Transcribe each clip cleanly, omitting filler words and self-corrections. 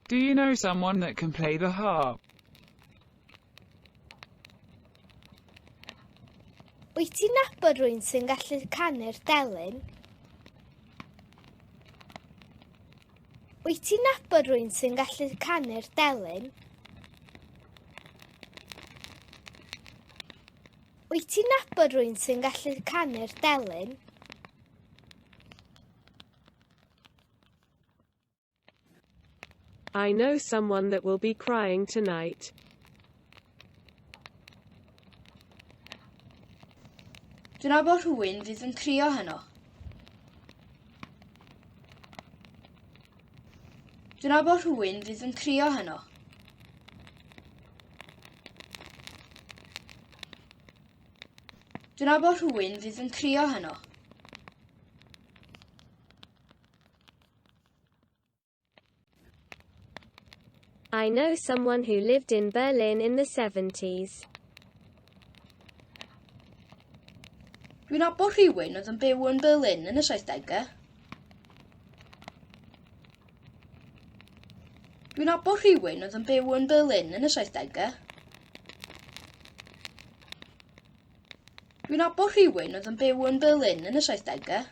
Do you know someone that can play the harp? Wyt ti'n nabod rhywun sy'n gallu canu'r delyn? Wyt ti'n nabod rhywun sy'n gallu canu'r delyn? Wyt ti'n nabod rhywun sy'n gallu canu'r delyn? I know someone that will be crying tonight. Dwi'n nabod rhywun fydd yn crio heno. Dwi'n nabod rhywun fydd yn crio heno. Dwi'n nabod rhywun fydd yn crio heno. I know someone who lived in Berlin in the 70s. Dwi'n nabod rhywun oedd yn byw yn Berlin yn y 70au. Dwi'n nabod rhywun oedd yn byw yn Berlin yn y 70au. Dwi'n nabod rhywun oedd yn byw yn Berlin yn y 70au.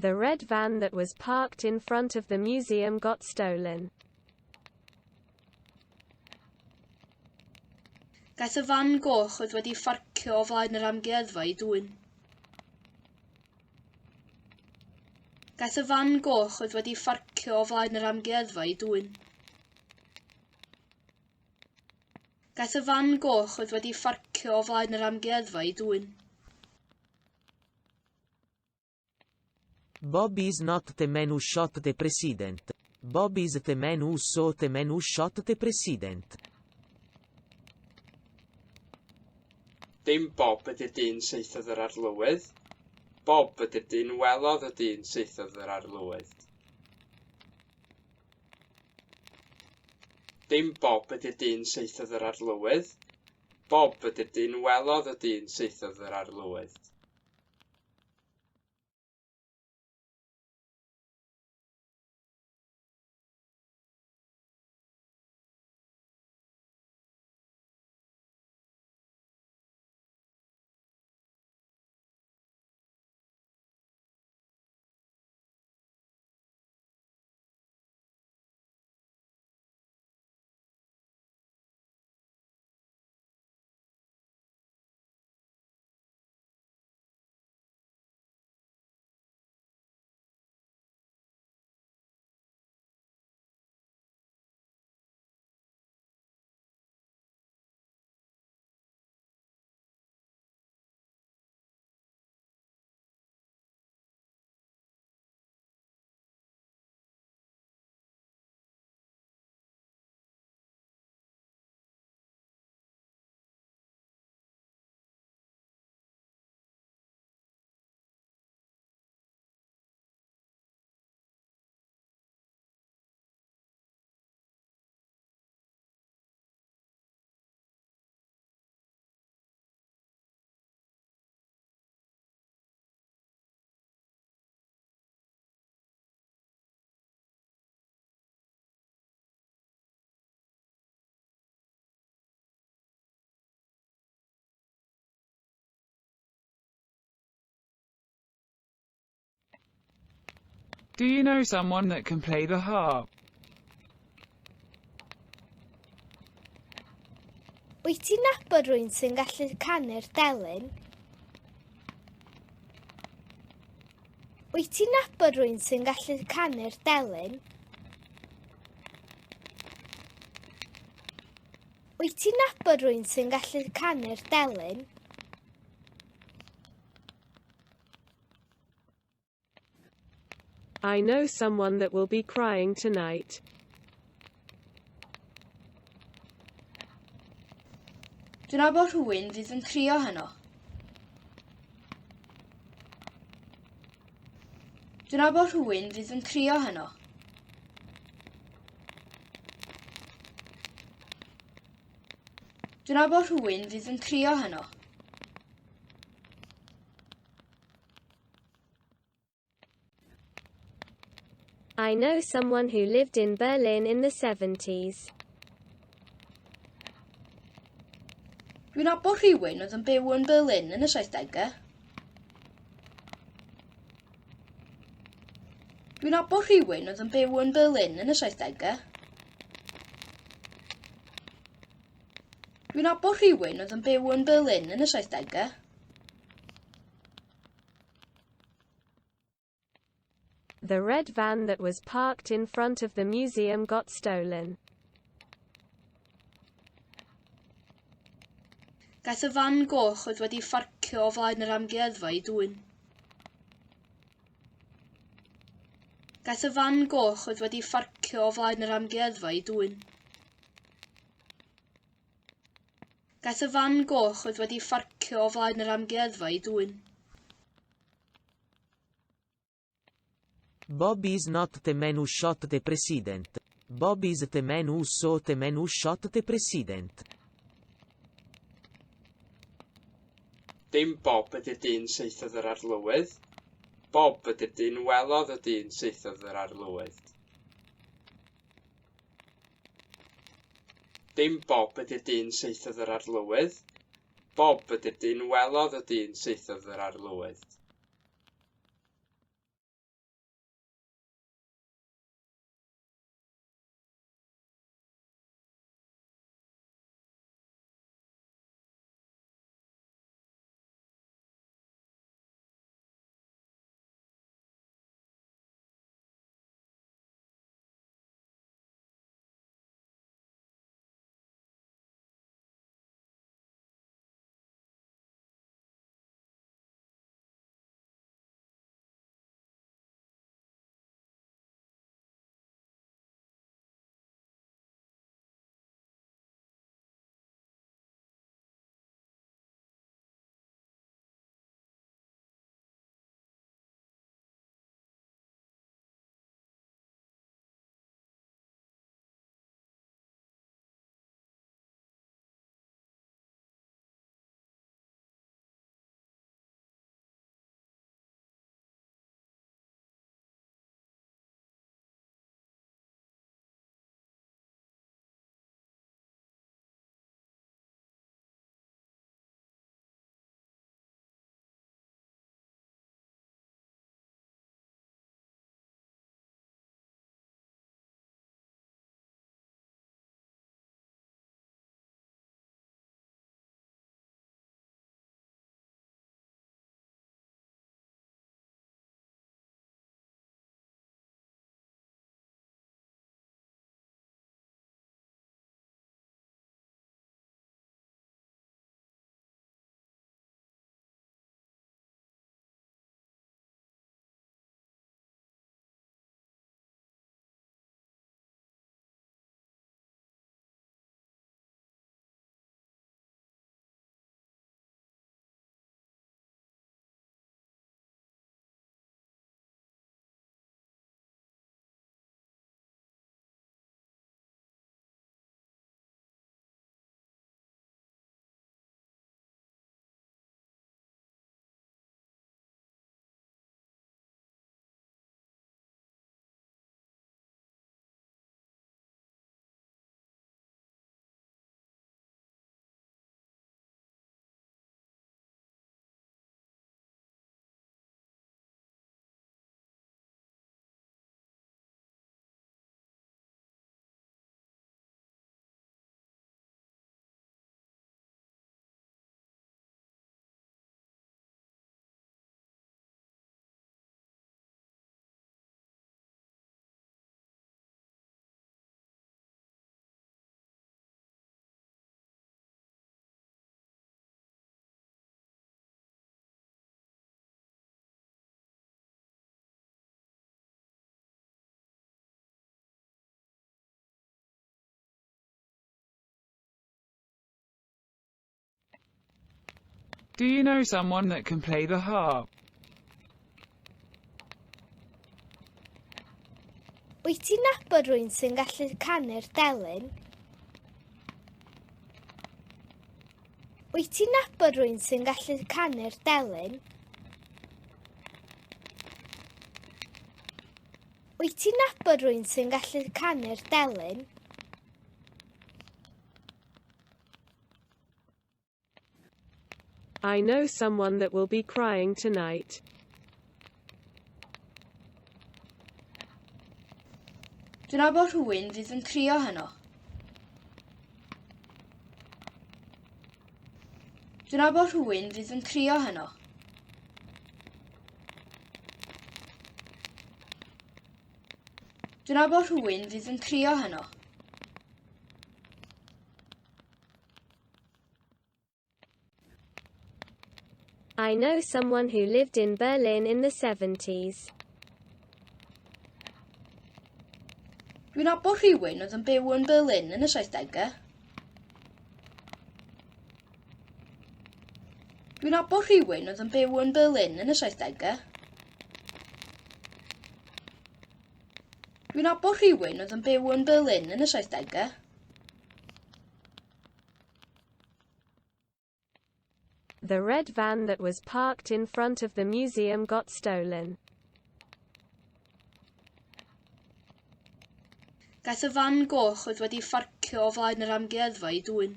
The red van that was parked in front of the museum got stolen. Gaeth y fan goch oedd wedi ffarcio o flaen yr amgueddfa I dwyn. Gaeth y fan goch oedd wedi ffarcio o flaen yr amgueddfa I dwyn. Gaeth y fan goch oedd wedi ffarcio o flaen yr amgueddfa I dwyn. Bobby's not the man who shot the president. Bobby's the man who saw the man who shot the president. Dim Bob ydy'r dyn saethodd yr arlywydd. Bob ydy'r dyn welodd y dyn saethodd yr arlywydd. Dim Bob ydy'r dyn saethodd yr arlywydd. Bob ydy'r dyn welodd y dyn saethodd yr arlywydd. Do you know someone that can play the harp? Wyt ti'n nabod rhywun sy'n gallu canu'r delyn? Wyt ti'n nabod rhywun sy'n gallu canu'r delyn? Wyt ti'n nabod rhywun sy'n gallu canu'r delyn? I know someone that will be crying tonight. Dwi'n nabod rhywun fydd yn crio heno. Dwi'n nabod rhywun fydd yn crio heno. Dwi'n nabod rhywun fydd yn crio heno. I know someone who lived in Berlin in the 70s. Dwi'n nabod rhywun oedd yn byw yn Berlin yn y 70au. Dwi'n nabod rhywun oedd yn byw yn Berlin yn y 70au. Dwi'n nabod rhywun oedd yn byw yn Berlin yn y 70au. The red van that was parked in front of the museum got stolen. Gaeth y fan goch oedd wedi ffarcio o flaen yr amgueddfa I dwyn. Gaeth y fan goch oedd wedi ffarcio o flaen yr amgueddfa I dwyn. Gaeth y fan goch oedd wedi ffarcio o flaen yr amgueddfa I dwyn. Bob is not the man who shot the president. Bob is the man who saw the man who shot the president. Dim Bob ydy'r dyn saethodd yr arlywydd. Bob ydy'r dyn welodd y dyn saethodd yr arlywydd. Dim Bob ydy'r dyn saethodd yr arlywydd. Bob ydy'r dyn welodd y dyn saethodd yr arlywydd. Do you know someone that can play the harp? Wyt ti'n nabod rhywun sy'n gallu canu'r delyn? Wyt ti'n nabod rhywun sy'n gallu canu'r delyn? Wyt ti'n nabod rhywun sy'n gallu canu'r delyn? I know someone that will be crying tonight. Dwi'n nabod rhywun fydd yn crio heno. Dwi'n nabod rhywun fydd yn crio heno. Dwi'n nabod rhywun fydd yn crio heno. I know someone who lived in Berlin in the 70s. Dwi'n nabod rhywun oedd yn byw yn Berlin yn y 70au. Dwi'n nabod rhywun oedd yn byw yn Berlin yn y 70au. Dwi'n nabod rhywun oedd yn byw yn Berlin yn y 70au. The red van that was parked in front of the museum got stolen. Gaeth y fan goch oedd wedi ffarcio o flaen yr amgueddfa I dwyn.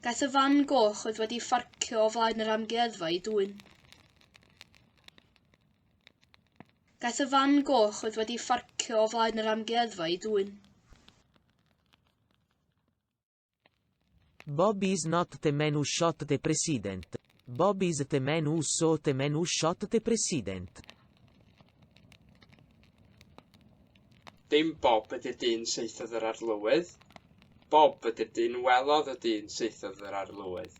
Gaeth y fan goch oedd wedi ffarcio o flaen yr amgueddfa I dwyn. Gaeth y fan goch oedd wedi ffarcio o flaen yr amgueddfa I dwyn. Bobby is not the man who shot the president. Bobby is the man who saw the man who shot the president. Dim Bob ydy'r dyn saethodd yr arlywydd. Bob ydy'r dyn welodd y dyn saethodd yr arlywydd.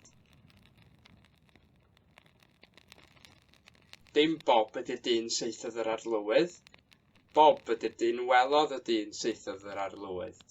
Dim Bob ydy'r dyn saethodd yr arlywydd. Bob ydy'r dyn welodd y dyn saethodd yr arlywydd.